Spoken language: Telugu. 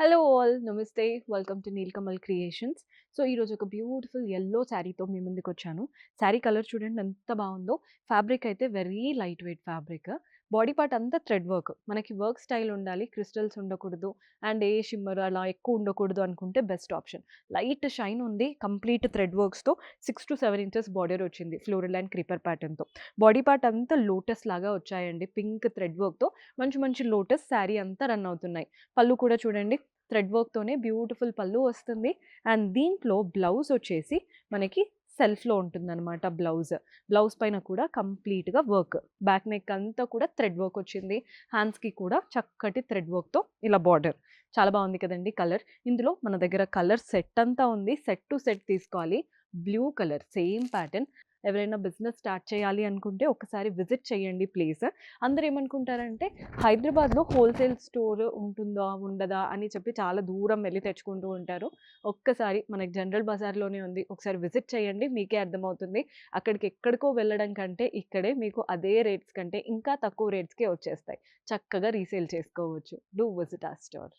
హలో ఆల్ నమస్తే. Welcome to Neelakamal creations. So, ఈరోజు ఒక బ్యూటిఫుల్ యెల్లో శారీతో మీ ముందుకొచ్చాను. శారీ కలర్ చూడండి ఎంత బావుందో. ఫ్యాబ్రిక్ అయితే very light weight fabric. Body part అంతా థ్రెడ్ వర్క్. మనకి వర్క్ స్టైల్ ఉండాలి. క్రిస్టల్స్ ఉండకూడదు. అండ్ ఏ షిమ్మర్ అలా ఎక్కువ ఉండకూడదు అనుకుంటే బెస్ట్ ఆప్షన్. లైట్ షైన్ ఉంది. కంప్లీట్ థ్రెడ్ వర్క్స్‌తో 6-7 ఇంచెస్ బార్డర్ వచ్చింది. ఫ్లోరల్ అండ్ క్రీపర్ ప్యాటర్న్‌తో. బాడీ పార్ట్ అంతా లోటస్ లాగా వచ్చాయండి. పింక్ థ్రెడ్ వర్క్‌తో మంచి మంచి లోటస్ శారీ అంతా రన్ అవుతున్నాయి. పళ్ళు కూడా చూడండి థ్రెడ్ వర్క్‌తోనే బ్యూటిఫుల్ పల్లు వస్తుంది. అండ్ దీంట్లో బ్లౌజ్ వచ్చేసి మనకి సెల్ఫ్‌లో ఉంటుందనమాట బ్లౌజ్. బ్లౌజ్ పైన కూడా కంప్లీట్‌గా వర్క్. బ్యాక్ నెక్ అంతా కూడా థ్రెడ్ వర్క్ వచ్చింది. హ్యాండ్స్‌కి కూడా చక్కటి థ్రెడ్ వర్క్‌తో ఇలా బార్డర్. చాలా బావుంది కదండీ కలర్. ఇందులో మన దగ్గర కలర్ సెట్ అంతా ఉంది. సెట్ టు సెట్ తీసుకోవాలి. Blue colour same pattern. ఎవరైనా బిజినెస్ స్టార్ట్ చేయాలి అనుకుంటే ఒకసారి విజిట్ చేయండి ప్లీజ్. అందరూ ఏమనుకుంటారంటే హైదరాబాద్‌లో హోల్‌సేల్ స్టోర్ ఉంటుందా? ఉండదా? అని చెప్పి చాలా దూరం వెళ్లి తెచ్చుకుంటూ ఉంటారు. ఒక్కసారి మనకి జనరల్ బజార్‌లోనే ఉంది. ఒకసారి విజిట్ చేయండి. మీకే అర్థమవుతుంది. అక్కడికి ఎక్కడికో వెళ్ళడం కంటే ఇక్కడే మీకు అదే రేట్స్ కంటే ఇంకా తక్కువ రేట్స్‌కే వచ్చేస్తాయి. చక్కగా రీసేల్ చేసుకోవచ్చు. Do visit our store.